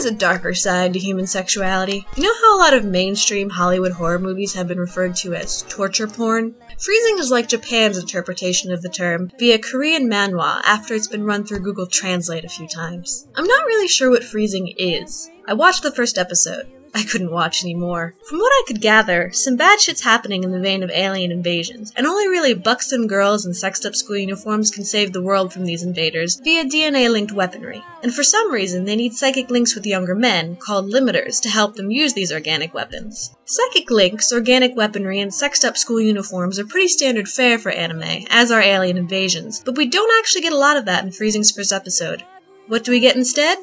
is a darker side to human sexuality. You know how a lot of mainstream Hollywood horror movies have been referred to as torture porn? Freezing is like Japan's interpretation of the term via Korean manhwa after it's been run through Google Translate a few times. I'm not really sure what freezing is. I watched the first episode. I couldn't watch anymore. From what I could gather, some bad shit's happening in the vein of alien invasions, and only really buxom girls in sexed-up school uniforms can save the world from these invaders via DNA-linked weaponry. And for some reason, they need psychic links with younger men, called limiters, to help them use these organic weapons. Psychic links, organic weaponry, and sexed-up school uniforms are pretty standard fare for anime, as are alien invasions, but we don't actually get a lot of that in Freezing's first episode. What do we get instead?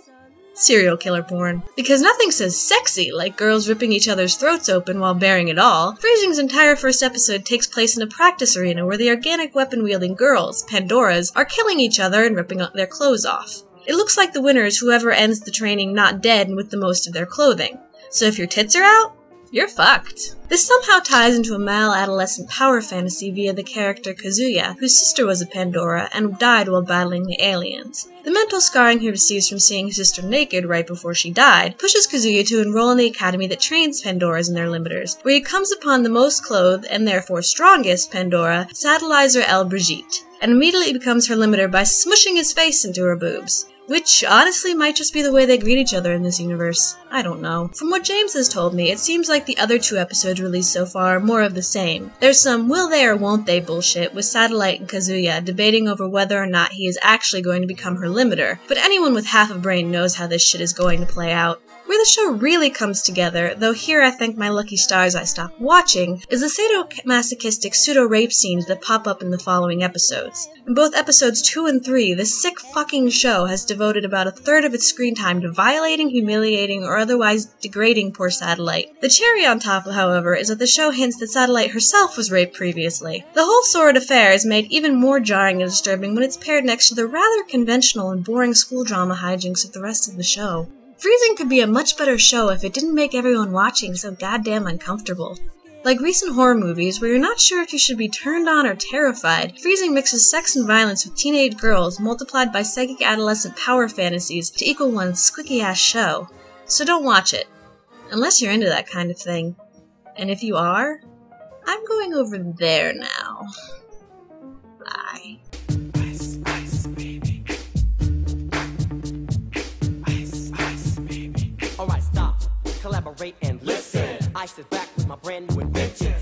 Serial killer porn. Because nothing says sexy like girls ripping each other's throats open while bearing it all, Freezing's entire first episode takes place in a practice arena where the organic weapon-wielding girls, Pandoras, are killing each other and ripping their clothes off. It looks like the winner is whoever ends the training not dead and with the most of their clothing. So if your tits are out, you're fucked. This somehow ties into a male adolescent power fantasy via the character Kazuya, whose sister was a Pandora and died while battling the aliens. The mental scarring he receives from seeing his sister naked right before she died pushes Kazuya to enroll in the academy that trains Pandoras and their limiters, where he comes upon the most clothed, and therefore strongest, Pandora, Satellizer El Brigitte, and immediately becomes her limiter by smushing his face into her boobs. Which, honestly, might just be the way they greet each other in this universe. I don't know. From what James has told me, it seems like the other two episodes released so far are more of the same. There's some will they or won't they bullshit with Satellite and Kazuya debating over whether or not he is actually going to become her limiter, but anyone with half a brain knows how this shit is going to play out. Where the show really comes together, though here I thank my lucky stars I stopped watching, is the sadomasochistic pseudo-rape scenes that pop up in the following episodes. In both episodes 2 and 3, this sick fucking show has devoted about a third of its screen time to violating, humiliating, or otherwise degrading poor Satellite. The cherry on top, however, is that the show hints that Satellite herself was raped previously. The whole sordid affair is made even more jarring and disturbing when it's paired next to the rather conventional and boring school drama hijinks of the rest of the show. Freezing could be a much better show if it didn't make everyone watching so goddamn uncomfortable. Like recent horror movies where you're not sure if you should be turned on or terrified, Freezing mixes sex and violence with teenage girls multiplied by psychic adolescent power fantasies to equal one squicky-ass show. So don't watch it. Unless you're into that kind of thing. And if you are, I'm going over there now. Bye. Alright, stop, collaborate and listen. I sit back with my brand new invention.